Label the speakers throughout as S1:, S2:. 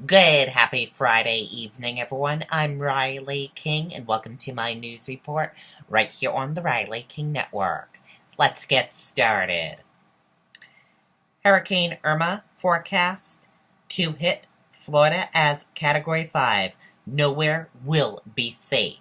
S1: Good, happy Friday evening, everyone. I'm Riley King, and welcome to my news report right here on the Riley King Network. Let's get started. Hurricane Irma forecast to hit Florida as Category 5. Nowhere will be safe.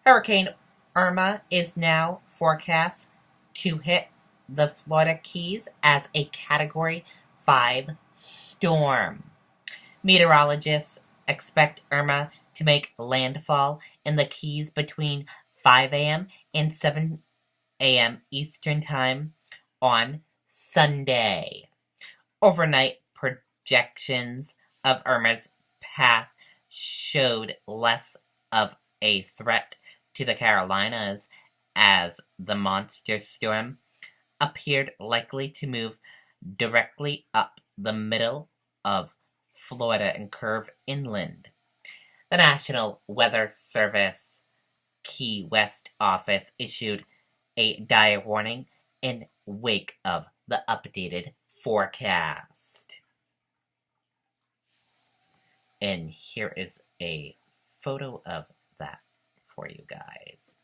S1: Hurricane Irma is now forecast to hit the Florida Keys as a Category 5 storm. Meteorologists expect Irma to make landfall in the Keys between 5 a.m. and 7 a.m. Eastern Time on Sunday. Overnight projections of Irma's path showed less of a threat to the Carolinas as the monster storm appeared likely to move directly up the middle of Florida and curve inland. The National Weather Service Key West office issued a dire warning in wake of the updated forecast. And here is a photo of that for you guys.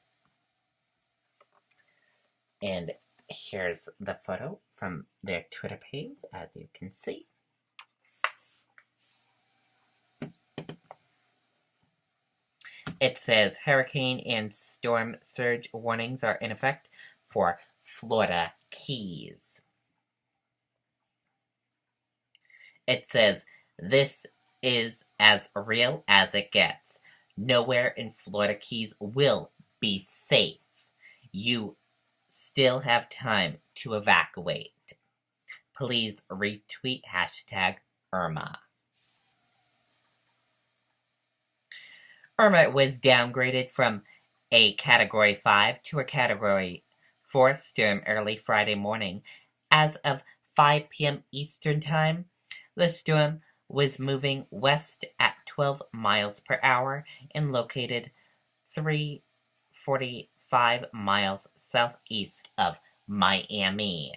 S1: And here's the photo from their Twitter page, as you can see. It says hurricane and storm surge warnings are in effect for Florida Keys. It says this is as real as it gets. Nowhere in Florida Keys will be safe. You still have time to evacuate. Please retweet hashtag Irma. Irma was downgraded from a Category 5 to a Category 4 storm early Friday morning. As of 5 p.m. Eastern Time, the storm was moving west at 12 miles per hour and located 345 miles southeast of Miami.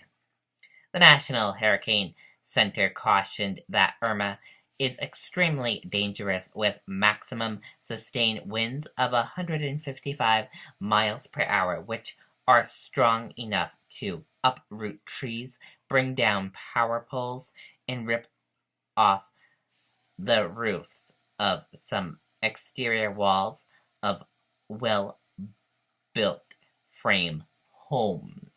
S1: The National Hurricane Center cautioned that Irma is extremely dangerous with maximum sustained winds of 155 miles per hour, which are strong enough to uproot trees, bring down power poles, and rip off the roofs of some exterior walls of well-built frame homes.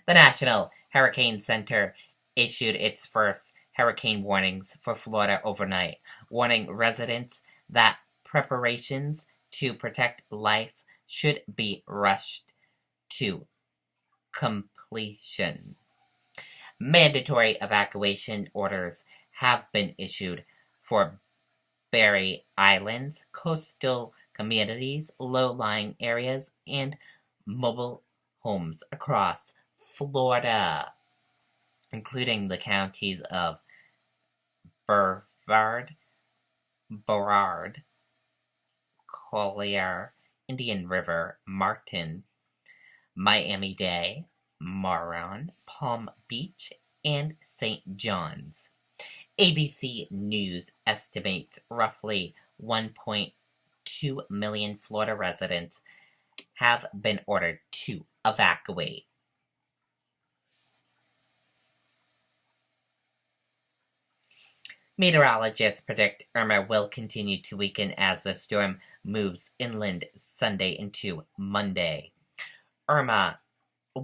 S1: The National Hurricane Center issued its first hurricane warnings for Florida overnight, warning residents that preparations to protect life should be rushed to completion. Mandatory evacuation orders have been issued for Berry Islands, coastal communities, low-lying areas, and mobile homes across Florida, including the counties of Brevard, Collier, Indian River, Martin, Miami-Dade, Moron, Palm Beach, and St. John's. ABC News estimates roughly 1.2 million Florida residents have been ordered to evacuate. Meteorologists predict Irma will continue to weaken as the storm moves inland Sunday into Monday. Irma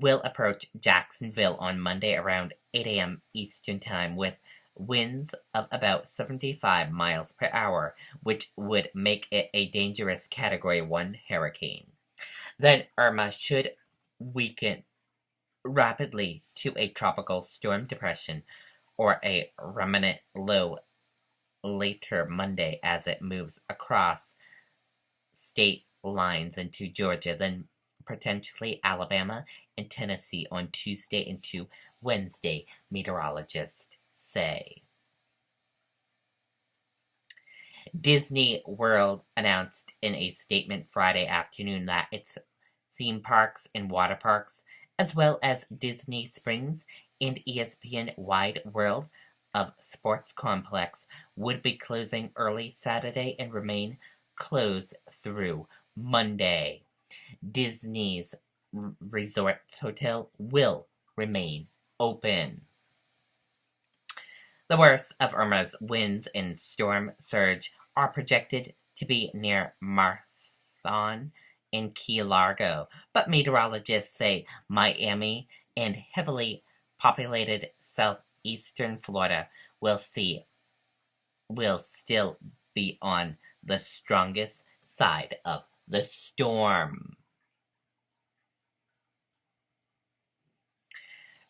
S1: will approach Jacksonville on Monday around 8 a.m. Eastern Time with winds of about 75 miles per hour, which would make it a dangerous Category 1 hurricane. Then Irma should weaken rapidly to a tropical storm depression or a remnant low later Monday as it moves across state lines into Georgia, then potentially Alabama and Tennessee on Tuesday into Wednesday, meteorologists say. Disney World announced in a statement Friday afternoon that its theme parks and water parks, as well as Disney Springs and ESPN Wide World of Sports Complex, would be closing early Saturday and remain closed through Monday. Disney's Resort Hotel will remain open. The worst of Irma's winds and storm surge are projected to be near Marathon and Key Largo, but meteorologists say Miami and heavily populated southeastern Florida will still be on the strongest side of the storm.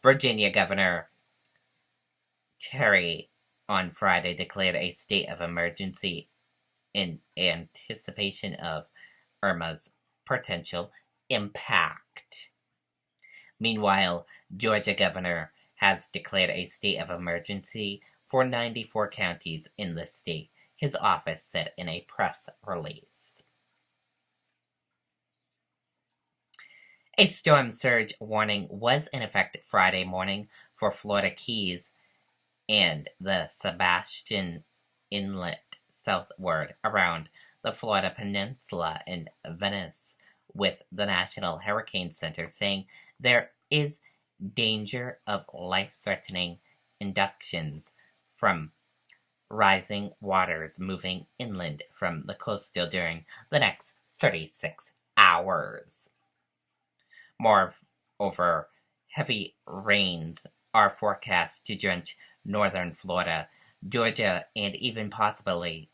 S1: Virginia Governor Terry on Friday declared a state of emergency in anticipation of Irma's potential impact. Meanwhile, Georgia Governor has declared a state of emergency for 94 counties in the state, his office said in a press release. A storm surge warning was in effect Friday morning for Florida Keys and the Sebastian Inlet southward around the Florida Peninsula and Venice, with the National Hurricane Center saying there is danger of life-threatening inductions from rising waters moving inland from the coastal during the next 36 hours. Moreover, heavy rains are forecast to drench northern Florida, Georgia, and even possibly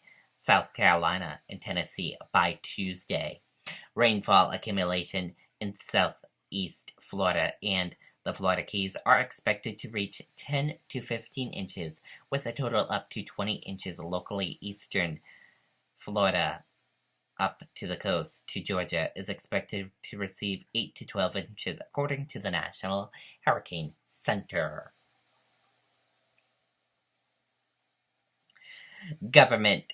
S1: South Carolina and Tennessee by Tuesday. Rainfall accumulation in southeast Florida and the Florida Keys are expected to reach 10 to 15 inches, with a total up to 20 inches locally. Eastern Florida up to the coast to Georgia is expected to receive 8 to 12 inches, according to the National Hurricane Center. Government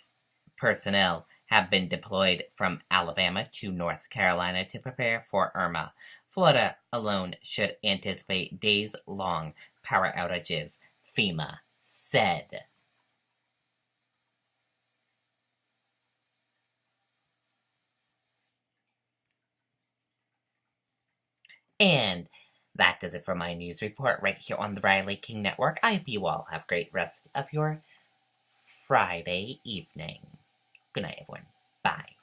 S1: personnel have been deployed from Alabama to North Carolina to prepare for Irma. Florida alone should anticipate days-long power outages, FEMA said. And that does it for my news report right here on the Riley King Network. I hope you all have a great rest of your Friday evening. Good night, everyone. Bye.